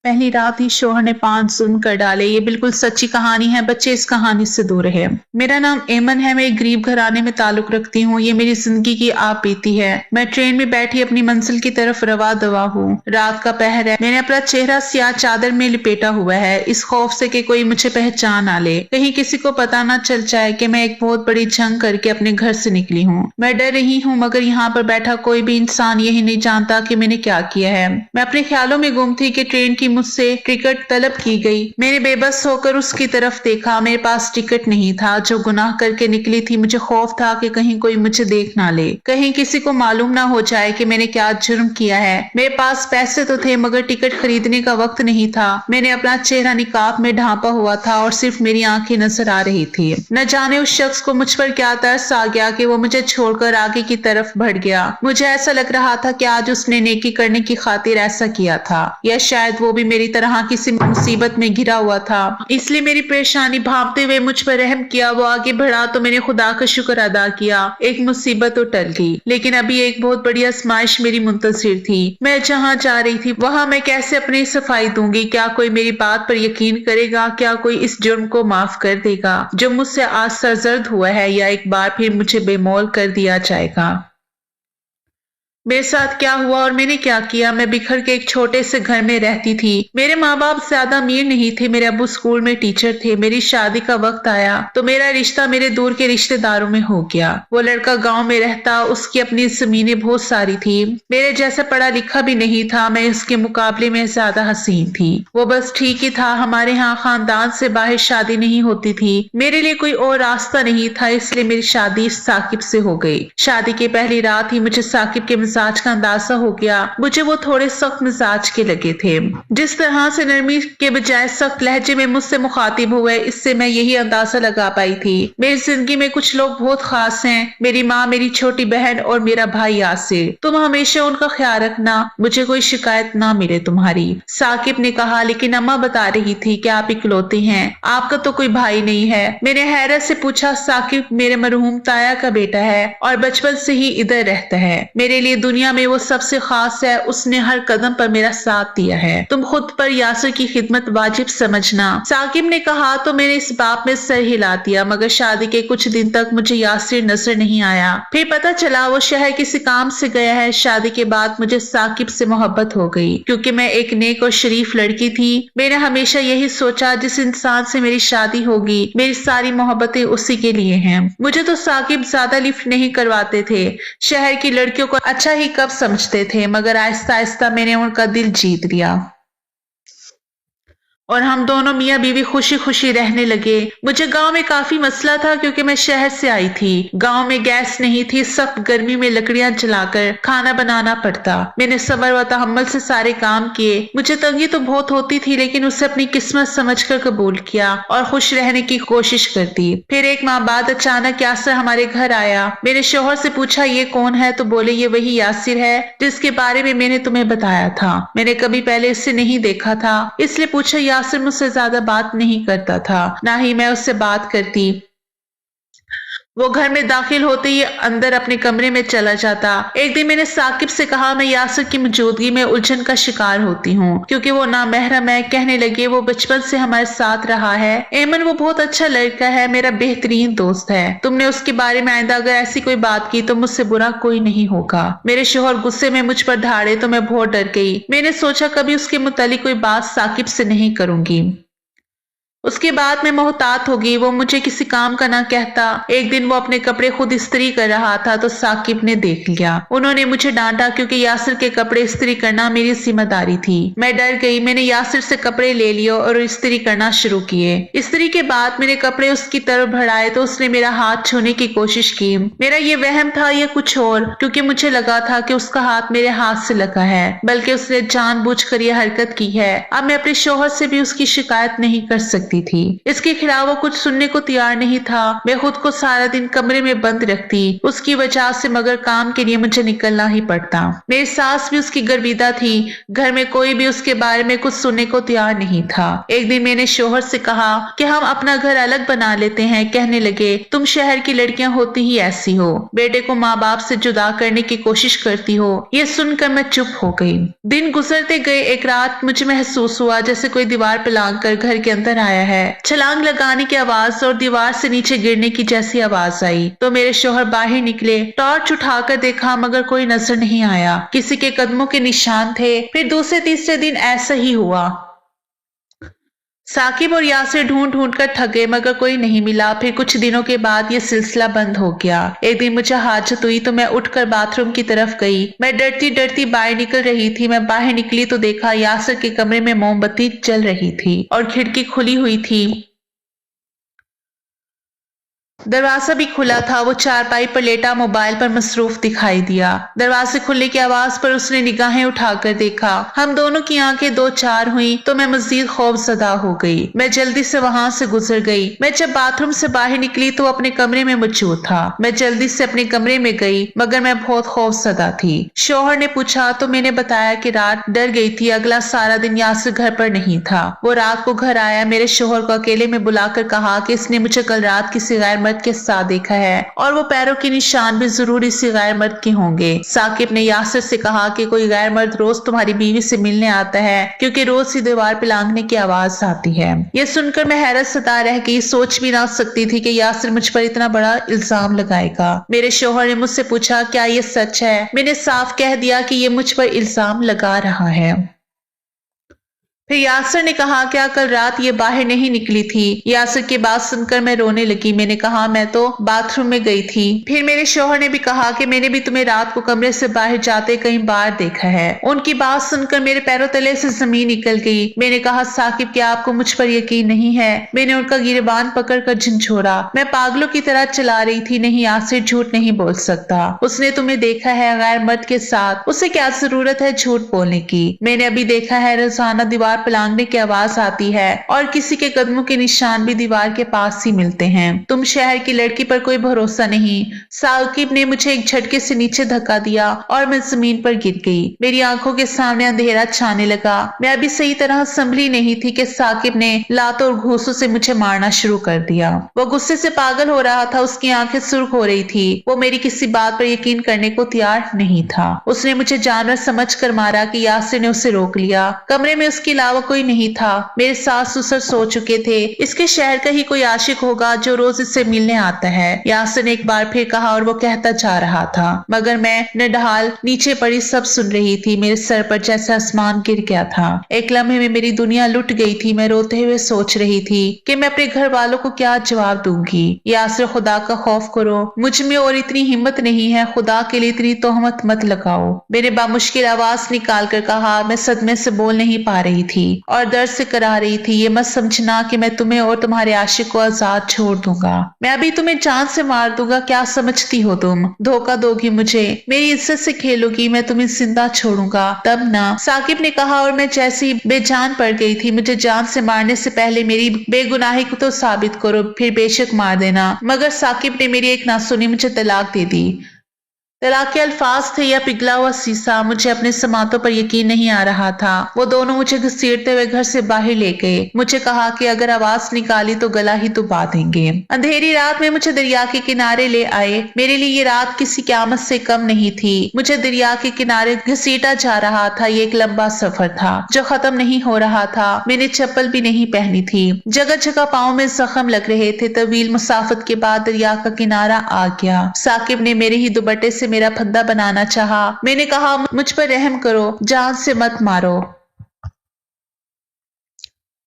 पहली रात ही शोहर ने 5 जुल्म कर डाले। ये बिल्कुल सच्ची कहानी है, बच्चे इस कहानी से दूर रहे। मेरा नाम एमन है, मैं एक गरीब घराने में ताल्लुक रखती हूँ। ये मेरी जिंदगी की आप बीती है। मैं ट्रेन में बैठी अपनी मंजिल की तरफ रवा दवा हूँ। रात का पहर है। मैंने अपना चेहरा सियाह चादर में लिपेटा हुआ है, इस खौफ से कि कोई मुझे पहचान ना ले, कहीं किसी को पता ना चल जाए कि मैं एक बहुत बड़ी जंग करके अपने घर से निकली हूँ। मैं डर रही हूँ, मगर यहाँ पर बैठा कोई भी इंसान यही नहीं जानता कि मैंने क्या किया है। मैं अपने ख्यालों में गुम थी कि ट्रेन की मुझसे टिकट तलब की गई। मैंने बेबस होकर उसकी तरफ देखा। मेरे पास टिकट नहीं था। जो गुनाह करके निकली थी, मुझे खौफ था कि कहीं कोई मुझे देख ना ले, कहीं किसी को मालूम ना हो जाए कि मैंने क्या जुर्म किया है। मेरे पास पैसे तो थे, मगर टिकट खरीदने का वक्त नहीं था। मैंने अपना चेहरा निकाब में ढांपा हुआ था और सिर्फ मेरी आंखें नजर आ रही थी। न जाने उस शख्स को मुझ पर क्या तरस आ गया कि वो मुझे छोड़कर आगे की तरफ बढ़ गया। मुझे ऐसा लग रहा था कि आज उसने नेकी करने की खातिर ऐसा किया था, या शायद वो भी मेरी तरह किसी मुसीबत में घिरा हुआ था, इसलिए मेरी परेशानी भांपते हुए मुझ पर रहम किया। वो आगे बढ़ा तो मैंने खुदा का शुक्र अदा किया। एक मुसीबत तो टल गई, लेकिन अभी एक बहुत बड़ी आजमाइश मेरी मुंतजिर थी। मैं जहाँ जा रही थी वहां मैं कैसे अपनी सफाई दूंगी? क्या कोई मेरी बात पर यकीन करेगा? क्या कोई इस जुर्म को माफ कर देगा जो मुझसे आज सरजर्द हुआ है, या एक बार फिर मुझे बेमौल कर दिया जाएगा? मेरे साथ क्या हुआ और मैंने क्या किया? मैं बिखर के एक छोटे से घर में रहती थी। मेरे माँ बाप ज्यादा अमीर नहीं थे। मेरे अब्बू स्कूल में टीचर थे। मेरी शादी का वक्त आया तो मेरा रिश्ता मेरे दूर के रिश्तेदारों में हो गया। वो लड़का गांव में रहता, उसकी अपनी जमीनें बहुत सारी थी। मेरे जैसा पढ़ा लिखा भी नहीं था। मैं उसके मुकाबले में ज्यादा हसीन थी। वो बस ठीक ही था। हमारे यहाँ खानदान से बाहर शादी नहीं होती थी। मेरे लिए कोई और रास्ता नहीं था, इसलिए मेरी शादी साकिब से हो गई। शादी की पहली रात ही मुझे साकिब के मिजाज का अंदाजा हो गया। मुझे वो थोड़े सख्त मिजाज के लगे थे। जिस तरह से नरमी के बजाय सख्त लहजे में मुझसे मुखातिब हुए, इससे मैं यही अंदाजा लगा पाई थी। मेरी जिंदगी में कुछ लोग बहुत खास हैं, मेरी माँ, मेरी छोटी बहन और मेरा भाई यासिर। तुम हमेशा उनका ख्याल रखना, मुझे कोई शिकायत ना मिले तुम्हारी। साकिब ने कहा, लेकिन अम्मा बता रही थी कि आप इकलौते हैं, आपका तो कोई भाई नहीं है। मैंने हैरत से पूछा, साकिब मेरे मरहूम ताया का बेटा है और बचपन से ही इधर रहता है। मेरे लिए दुनिया में वो सबसे खास है। उसने हर कदम पर मेरा साथ दिया है। तुम खुद पर यासिर की खिदमत वाजिब समझना। साकिब ने कहा तो मैंने इस बात में सर हिला दिया, मगर शादी के कुछ दिन तक मुझे यासिर नजर नहीं आया। फिर पता चला वो शहर किसी काम से गया है। शादी के बाद मुझे साकिब से मोहब्बत हो गई, क्योंकि मैं एक नेक और शरीफ लड़की थी। मैंने हमेशा यही सोचा, जिस इंसान से मेरी शादी होगी, मेरी सारी मोहब्बतें उसी के लिए हैं। मुझे तो साकिब ज्यादा लिफ्ट नहीं करवाते थे। शहर की लड़कियों को अच्छा ही कब समझते थे, मगर आहिस्ता आहिस्ता मैंने उनका दिल जीत लिया और हम दोनों मियाँ बीवी खुशी खुशी रहने लगे। मुझे गांव में काफी मसला था, क्योंकि मैं शहर से आई थी। गांव में गैस नहीं थी, सख्त गर्मी में लकड़ियां जलाकर खाना बनाना पड़ता। मैंने सब्र व तहम्मुल से सारे काम किए। मुझे तंगी तो बहुत होती थी, लेकिन उसे अपनी किस्मत समझकर कबूल किया और खुश रहने की कोशिश करती। फिर एक माह बाद अचानक यासिर हमारे घर आया। मैंने शोहर से पूछा, ये कौन है? तो बोले, ये वही यासिर है जिसके बारे में मैंने तुम्हें बताया था। मैंने कभी पहले इसे नहीं देखा था, इसलिए पूछा। यासिर मुझसे ज्यादा बात नहीं करता था, ना ही मैं उससे बात करती। वो घर में दाखिल होते ही अंदर अपने कमरे में चला जाता। एक दिन मैंने साकिब से कहा, मैं यासिर की मौजूदगी में उलझन का शिकार होती हूँ, क्योंकि वो नामहरम है। कहने लगे, वो बचपन से हमारे साथ रहा है। एमन वो बहुत अच्छा लड़का है, मेरा बेहतरीन दोस्त है। तुमने उसके बारे में आइंदा अगर ऐसी कोई बात की तो मुझसे बुरा कोई नहीं होगा। मेरे शोहर गुस्से में मुझ पर ढाड़े तो मैं बहुत डर गई। मैंने सोचा कभी उसके मुतालिक कोई बात साकिब से नहीं करूंगी। उसके बाद मैं मोहतात हो गई। वो मुझे किसी काम का ना कहता। एक दिन वो अपने कपड़े खुद इस्त्री कर रहा था तो साकिब ने देख लिया। उन्होंने मुझे डांटा, क्योंकि यासिर के कपड़े इस्त्री करना मेरी जिम्मेदारी थी। मैं डर गई। मैंने यासिर से कपड़े ले लिए और इस्त्री करना शुरू किए। इस्त्री के बाद मेरे कपड़े उसकी तरफ बढ़ाए तो उसने मेरा हाथ छूने की कोशिश की। मेरा ये वहम था या कुछ और, क्योंकि मुझे लगा था कि उसका हाथ मेरे हाथ से लगा है, बल्कि उसने जानबूझकर यह हरकत की है। अब मैं अपने शोहर से भी उसकी शिकायत नहीं कर सकती सकती थी। इसके खिलाफ वो कुछ सुनने को तैयार नहीं था। मैं खुद को सारा दिन कमरे में बंद रखती उसकी वजह से, मगर काम के लिए मुझे निकलना ही पड़ता। मेरी सास भी उसकी गर्विदा थी। घर में कोई भी उसके बारे में कुछ सुनने को तैयार नहीं था। एक दिन मैंने शोहर से कहा कि हम अपना घर अलग बना लेते हैं। कहने लगे, तुम शहर की लड़कियां होती ही ऐसी हो, बेटे को माँ बाप से जुदा करने की कोशिश करती हो। ये सुनकर मैं चुप हो गई। दिन गुजरते गए। एक रात मुझे महसूस हुआ जैसे कोई दीवार पे लांग कर घर के अंदर आया है। छलांग लगाने की आवाज और दीवार से नीचे गिरने की जैसी आवाज आई तो मेरे शोहर बाहर निकले। टॉर्च उठाकर देखा मगर कोई नजर नहीं आया। किसी के कदमों के निशान थे। फिर दूसरे तीसरे दिन ऐसा ही हुआ। साकिब और यासिर ढूंढ ढूंढ कर थके मगर कोई नहीं मिला। फिर कुछ दिनों के बाद ये सिलसिला बंद हो गया। एक दिन मुझे हाजत हुई तो मैं उठकर बाथरूम की तरफ गई। मैं डरती डरती बाहर निकल रही थी। मैं बाहर निकली तो देखा यासिर के कमरे में मोमबत्ती जल रही थी और खिड़की खुली हुई थी। दरवाजा भी खुला था। वो चारपाई पर लेटा मोबाइल पर मसरूफ दिखाई दिया। दरवाजे खुलने की आवाज पर उसने निगाहें उठाकर देखा। हम दोनों की आंखें दो चार हुई तो मैं मजीद खौफजदा हो गई। मैं जल्दी से वहां से गुजर गई। मैं जब बाथरूम से बाहर निकली तो अपने कमरे में मौजूद था। मैं जल्दी से अपने कमरे में गई मगर मैं बहुत खौफजदा थी। शौहर ने पूछा तो मैंने बताया कि रात डर गई थी। अगला सारा दिन यासिर घर पर नहीं था। वो रात को घर आया। मेरे शौहर को अकेले में बुलाकर कहा कि इसने मुझे कल रात किसी गैर मर्द के साथ देखा है और वो पैरों के निशान भी जरूर इसी गैर मर्द के होंगे। साकिब ने यासिर से कहा कि कोई गैर मर्द रोज तुम्हारी बीवी से मिलने आता है क्योंकि रोज सी दीवार पे लांघने की आवाज आती है। ये सुनकर मैं हैरत सता रह गई। सोच भी ना सकती थी कि यासिर मुझ पर इतना बड़ा इल्जाम लगाएगा। मेरे शौहर ने मुझसे पूछा क्या ये सच है। मैंने साफ कह दिया कि ये मुझ पर इल्जाम लगा रहा है। फिर यासिर ने कहा क्या कल रात ये बाहर नहीं निकली थी। यासिर की बात सुनकर मैं रोने लगी। मैंने कहा मैं तो बाथरूम में गई थी। फिर मेरे शौहर ने भी कहा कि मैंने भी तुम्हें रात को कमरे से बाहर जाते कई बार देखा है। उनकी बात सुनकर मेरे पैरों तले से जमीन निकल गई। मैंने कहा साकिब क्या आपको मुझ पर यकीन नहीं है। मैंने उनका गिरबान पकड़कर झंझोड़ा। मैं पागलों की तरह चला रही थी। नहीं यासिर झूठ नहीं बोल सकता। उसने तुम्हें देखा है गैर मर्द के साथ। उसे क्या जरूरत है झूठ बोलने की। मैंने अभी देखा है रोजाना दीवार पलांगने की आवाज आती है और किसी के कदमों के निशान भी दीवार के पास ही मिलते हैं। तुम शहर की लड़की पर कोई भरोसा नहीं। साकिब ने मुझे एक झटके से नीचे धक्का दिया और मैं जमीन पर गिर गई। मेरी आंखों के सामने अंधेरा छाने लगा। मैं अभी सही तरह संभली नहीं थी कि साकिब ने लातों और घूंसों से मुझे मारना शुरू कर दिया। वो गुस्से से पागल हो रहा था। उसकी आंखें सुर्ख हो रही थी। वो मेरी किसी बात पर यकीन करने को तैयार नहीं था। उसने मुझे जानवर समझ कर मारा कि यासिर ने उसे रोक लिया। कमरे में उसके अलावा कोई नहीं था। मेरे सास ससुर सो चुके थे। इसके शहर का ही कोई आशिक होगा जो रोज इससे मिलने आता है। यासिर ने एक बार फिर कहा और वो कहता जा रहा था मगर मैं निढाल नीचे पड़ी सब सुन रही थी। मेरे सर पर जैसे आसमान गिर गया था। एक लम्हे में मेरी दुनिया लुट गई थी। मैं रोते हुए सोच रही थी कि मैं अपने घर वालों को क्या जवाब दूंगी। यासिर खुदा का खौफ करो। मुझ में और इतनी हिम्मत नहीं है। खुदा के लिए इतनी तोहमत मत लगाओ। मैंने बामुश्किल आवाज निकाल कर कहा। मैं सदमे से बोल नहीं पा रही थी और दर्द से करा रही थी। ये मत समझना कि मैं तुम्हें और तुम्हारे आशिक को आजाद छोड़ दूंगा। मैं अभी तुम्हें जान से मार दूंगा। क्या समझती हो तुम? धोखा दोगी मुझे, मेरी इज्जत से खेलोगी, मैं तुम्हें जिंदा छोड़ूंगा तब ना। साकिब ने कहा और मैं जैसी बेजान पड़ गई थी। मुझे जान से मारने से पहले मेरी बेगुनाही को तो साबित करो, फिर बेशक मार देना। मगर साकिब ने मेरी एक ना सुनी। मुझे तलाक दे दी। तलाक के अल्फाज थे या पिघला हुआ शीशा। मुझे अपने समातों पर यकीन नहीं आ रहा था। वो दोनों मुझे घसीटते हुए घर से बाहर ले गए। मुझे कहा कि अगर आवाज निकाली तो गला ही दुबा देंगे। अंधेरी रात में मुझे दरिया के किनारे ले आए। मेरे लिए ये रात किसी क़यामत से कम नहीं थी। मुझे दरिया के किनारे घसीटा जा रहा था। ये एक लंबा सफर था जो खत्म नहीं हो रहा था। मैंने चप्पल भी नहीं पहनी थी। जगह जगह पाँव में जख्म लग रहे थे। तवील मुसाफत के बाद दरिया का किनारा आ गया। साकिब ने मेरे ही दुपट्टे से मेरा फंदा बनाना चाहा। मैंने कहा मुझ पर रहम करो, जान से मत मारो।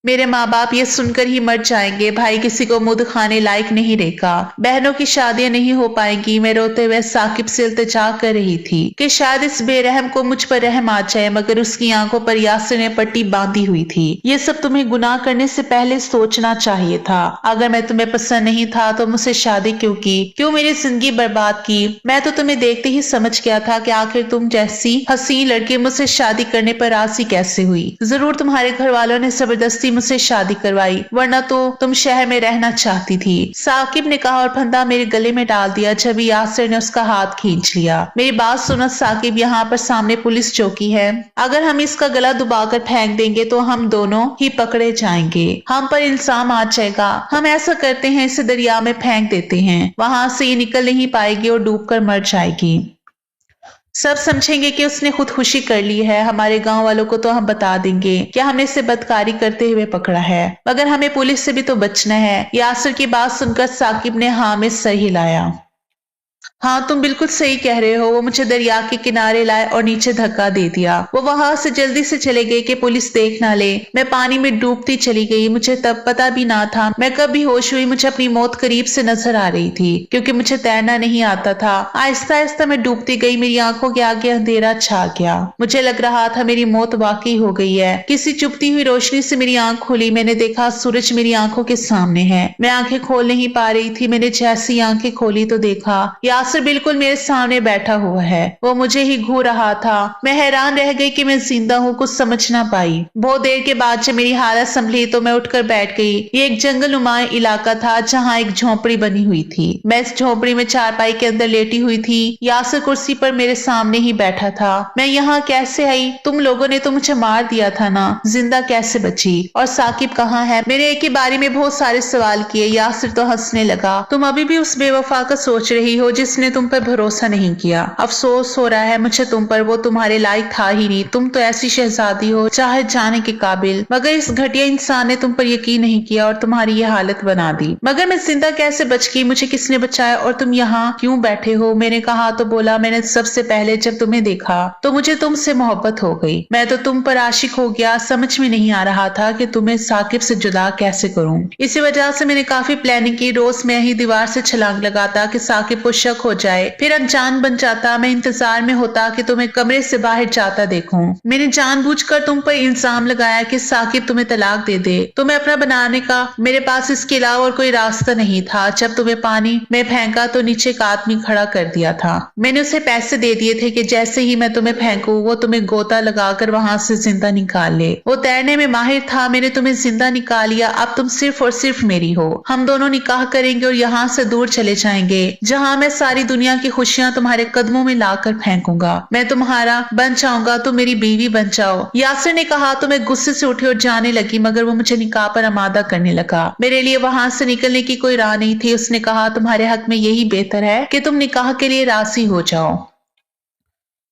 मेरे माँ बाप ये सुनकर ही मर जाएंगे। भाई किसी को मुंह दिखाने लायक नहीं रहेगा। बहनों की शादियां नहीं हो पाएंगी। मैं रोते हुए साकिब से इल्तिजा कर रही थी कि शायद इस बेरहम को मुझ पर रहम आ जाए, मगर उसकी आंखों पर यासिर ने पट्टी बांधी हुई थी। ये सब तुम्हें गुनाह करने से पहले सोचना चाहिए था। अगर मैं तुम्हें पसंद नहीं था तो मुझसे शादी क्यों की? क्यों मेरी जिंदगी बर्बाद की? मैं तो तुम्हें देखते ही समझ गया था कि आखिर तुम जैसी हसीन लड़की मुझसे शादी करने पर राजी कैसे हुई। जरूर तुम्हारे घर वालों ने जबरदस्ती मुझसे शादी करवाई, वरना तो तुम शहर में रहना चाहती थी, साकिब ने कहा और फंदा मेरे गले में डाल दिया। जब यासिर ने उसका हाथ खींच लिया। मेरी बात सुनो साकिब, यहाँ पर सामने पुलिस चौकी है, अगर हम इसका गला दबाकर फेंक देंगे तो हम दोनों ही पकड़े जाएंगे, हम पर इल्जाम आ जाएगा। हम ऐसा करते हैं, इसे दरिया में फेंक देते हैं, वहां से ये निकल नहीं पाएगी और डूबकर मर जाएगी। सब समझेंगे कि उसने खुदकुशी कर ली है। हमारे गांव वालों को तो हम बता देंगे कि हमने इसे बदकारी करते हुए पकड़ा है, मगर हमें पुलिस से भी तो बचना है। यासिर की बात सुनकर साकिब ने हाँ में सर हिलाया। हाँ, तुम बिल्कुल सही कह रहे हो। वो मुझे दरिया के किनारे लाए और नीचे धक्का दे दिया। वो वहां से जल्दी से चले गए कि पुलिस देख ना ले। मैं पानी में डूबती चली गई। मुझे तब पता भी ना था मैं कब भी होश हुई। मुझे अपनी मौत करीब से नजर आ रही थी, क्योंकि मुझे तैरना नहीं आता था। आहिस्ता आहिस्ता मैं डूबती गई। मेरी आंखों के आगे अंधेरा छा गया। मुझे लग रहा था मेरी मौत वाकई हो गई है। किसी चुपती हुई रोशनी से मेरी आंख खुली। मैंने देखा सूरज मेरी आंखों के सामने है। मैं आंखें खोल नहीं पा रही थी। मैंने जैसी आंखें खोली तो देखा यासिर बिल्कुल मेरे सामने बैठा हुआ है। वो मुझे ही घूर रहा था। मैं हैरान रह गई कि मैं जिंदा हूँ, कुछ समझ ना पाई। बहुत देर के बाद जब मेरी हालत संभली तो मैं उठकर बैठ गई। ये एक जंगलनुमा इलाका था जहाँ एक झोपड़ी बनी हुई थी। मैं इस झोपड़ी में चारपाई के अंदर लेटी हुई थी। यासिर कुर्सी पर मेरे सामने ही बैठा था। मैं यहाँ कैसे आई? तुम लोगों ने तो मुझे मार दिया था ना, जिंदा कैसे बची? और साकिब कहाँ है? मैंने एक ही बारी में बहुत सारे सवाल किए। यासिर तो हंसने लगा। तुम अभी भी उस बेवफा का सोच रही हो जिसने तुम पर भरोसा नहीं किया। अफसोस हो रहा है मुझे तुम पर, वो तुम्हारे लायक था ही नहीं। तुम तो ऐसी शहजादी हो चाहे जाने के काबिल, मगर इस घटिया इंसान ने तुम पर यकीन नहीं किया और तुम्हारी ये हालत बना दी। मगर मैं जिंदा कैसे बच गई? मुझे किसने बचाया? और तुम यहाँ क्यों बैठे हो? मैंने कहा तो बोला, मैंने सबसे पहले जब तुम्हें देखा तो मुझे तुमसे मोहब्बत हो गई। मैं तो तुम पर आशिक हो गया। समझ में नहीं आ रहा था कि तुम्हें साकिब से जुदा कैसे करूं। इसी वजह से मैंने काफी प्लानिंग की। रोज मैं ही दीवार से छलांग लगाता कि साकिब को शक हो जाए, फिर अनजान बन जाता। मैं इंतजार में होता कि तुम्हें कमरे से बाहर जाता देखूं। मैंने जानबूझकर तुम पर इल्जाम लगाया कि साकिब तुम्हें तलाक दे दे। तुम्हें अपना बनाने का मेरे पास इसके अलावा और कोई रास्ता नहीं था। जब तुम्हें पानी में फेंका तो नीचे एक आदमी खड़ा कर दिया था। मैंने उसे पैसे दे दिए थे कि जैसे ही मैं तुम्हें फेंकूं वो तुम्हें गोता लगाकर वहां से जिंदा निकाल ले। वो तैरने में माहिर था। मैंने तुम्हें जिंदा निकाल लिया। अब तुम सिर्फ और सिर्फ मेरी हो। हम दोनों निकाह करेंगे और यहाँ से दूर चले जाएंगे, जहाँ मैं सारी दुनिया की खुशियां तुम्हारे कदमों में लाकर फेंकूंगा। मैं तुम्हारा बन जाऊंगा, तुम मेरी बीवी बन जाओ। यासिर ने कहा तो मैं गुस्से से उठी और जाने लगी, मगर वो मुझे निकाह पर आमादा करने लगा। मेरे लिए वहां से निकलने की कोई राह नहीं थी। उसने कहा तुम्हारे हक में यही बेहतर है कि तुम निकाह के लिए राजी हो जाओ।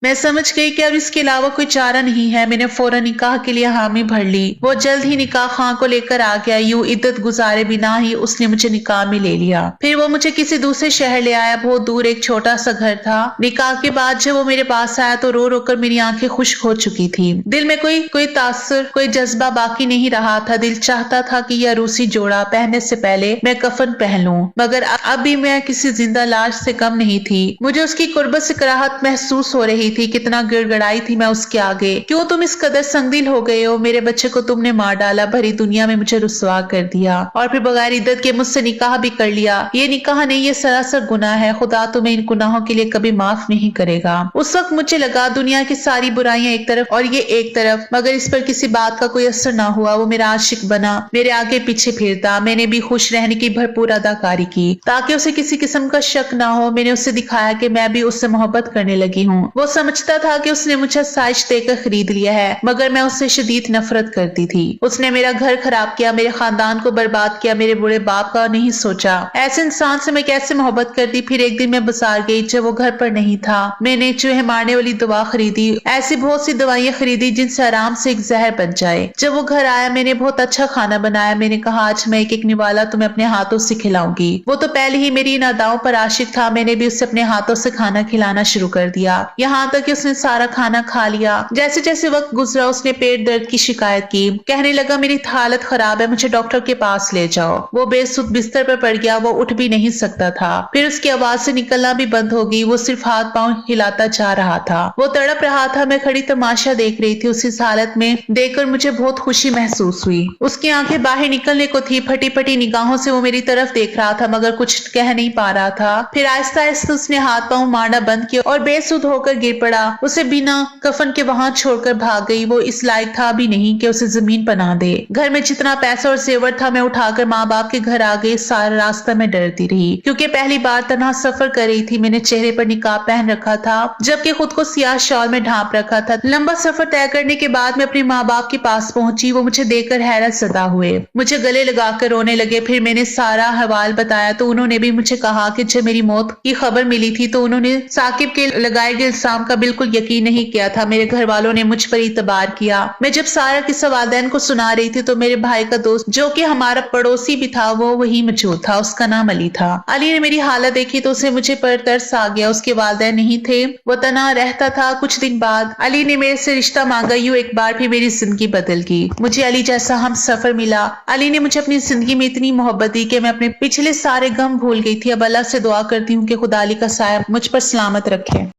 मैं समझ गई कि अब इसके अलावा कोई चारा नहीं है। मैंने फौरन निकाह के लिए हामी भर ली। वो जल्द ही निकाह खां को लेकर आ गया। यूं इद्दत गुजारे बिना ही उसने मुझे निकाह में ले लिया। फिर वो मुझे किसी दूसरे शहर ले आया। बहुत दूर एक छोटा सा घर था। निकाह के बाद जब वो मेरे पास आया तो रो रो कर मेरी आंखें खुश्क हो चुकी थी। दिल में कोई तासुर, कोई जज्बा बाकी नहीं रहा था। दिल चाहता था कि यह रूसी जोड़ा पहनने से पहले मैं कफन पहन लूं, मगर अब भी मैं किसी जिंदा लाश से कम नहीं थी। मुझे उसकी कुर्बत से कराहत महसूस हो रही थी। कितना गिड़गड़ाई थी मैं उसके आगे। क्यों तुम इस कदर संगदिल हो गए हो? मेरे बच्चे को तुमने मार डाला, भरी दुनिया में मुझे रुसवा कर दिया और फिर बगैर इद्दत के मुझसे निकाह भी कर लिया। ये निकाह नहीं, ये सरासर गुनाह है। खुदा तुम्हें इन गुनाहों के लिए कभी माफ नहीं करेगा। उस वक्त मुझे लगा दुनिया की सारी बुराइयां एक तरफ और ये एक तरफ, मगर इस पर किसी बात का कोई असर ना हुआ। वो मेरा आशिक बना, मेरे आगे पीछे फिरता। मैंने भी खुश रहने की भरपूर अदाकारी की ताकि उसे किसी किस्म का शक ना हो। मैंने उसे दिखाया कि मैं भी उससे मोहब्बत करने लगी हूँ। वो समझता था कि उसने मुझे साइज देकर खरीद लिया है, मगर मैं उससे शदीद नफरत करती थी। उसने मेरा घर खराब किया, मेरे खानदान को बर्बाद किया, मेरे बूढ़े बाप का नहीं सोचा। ऐसे इंसान से मैं कैसे मोहब्बत करती। फिर एक दिन मैं बाजार गई, जब वो घर पर नहीं था। मैंने चूहे मारने वाली दवा खरीदी। ऐसी बहुत सी दवाइयां खरीदी जिनसे आराम से एक जहर बन जाए। जब वो घर आया मैंने बहुत अच्छा खाना बनाया। मैंने कहा आज मैं एक निवाला तुम्हें अपने हाथों से खिलाऊंगी। वो तो पहले ही मेरी इन अदाओं पर आशिक था। मैंने भी उसे अपने हाथों से खाना खिलाना शुरू कर दिया, यहाँ तक कि उसने सारा खाना खा लिया। जैसे जैसे वक्त गुजरा उसने पेट दर्द की शिकायत की। कहने लगा मेरी हालत खराब है, मुझे डॉक्टर के पास ले जाओ। वो बेसुध बिस्तर पर पड़ गया। वो उठ भी नहीं सकता था। फिर उसकी आवाज से निकलना भी बंद हो गई। वो सिर्फ हाथ पांव हिलाता जा रहा था। वो तड़प रहा था। मैं खड़ी तमाशा देख रही थी। उस हालत में देखकर मुझे बहुत खुशी महसूस हुई। उसकी आंखें बाहर निकलने को थी। फटी फटी निगाहों से वो मेरी तरफ देख रहा था, मगर कुछ कह नहीं पा रहा था। फिर आहिस्ता आहिस्ता उसने हाथ पांव मारना बंद किया और बेसुध होकर गिर पड़ा। उसे बिना कफन के वहां छोड़कर भाग गई। वो इस लायक था भी नहीं कि उसे जमीन पनाह दे। घर में जितना पैसा और जेवर था मैं उठाकर माँ बाप के घर आ गई। सारा रास्ता मैं डरती रही क्योंकि पहली बार तन्हा सफर कर रही थी। मैंने चेहरे पर निकाब पहन रखा था जबकि खुद को सियाह शॉल में ढांप रखा था। लंबा सफर तय करने के बाद मैं अपने माँ बाप के पास पहुंची। वो मुझे देखकर हैरत ज़दा हुए, मुझे गले लगाकर रोने लगे। फिर मैंने सारा हवाल बताया तो उन्होंने भी मुझे कहा कि जब मेरी मौत की खबर मिली थी तो उन्होंने साकिब के लगाए गए इल्जाम का बिल्कुल यकीन नहीं किया था। मेरे घर वालों ने मुझ पर इतबार किया। मैं जब सारा किस्सा वालिदैन को सुना रही थी तो मेरे भाई का दोस्त जो कि हमारा पड़ोसी भी था वो वही मौजूद था। उसका नाम अली था। अली ने मेरी हालत देखी तो उसे मुझे पर तरस आ गया। उसके वालिदैन नहीं थे, वो तन्हा रहता था। कुछ दिन बाद अली ने मेरे से रिश्ता मांगा। यूं एक बार फिर मेरी जिंदगी बदल गई। मुझे अली जैसा हम सफर मिला। अली ने मुझे अपनी जिंदगी में इतनी मोहब्बत दी कि मैं अपने पिछले सारे गम भूल गई थी। अब अल्लाह से दुआ करती हूँ कि खुदा अली का साया मुझ पर सलामत रखे।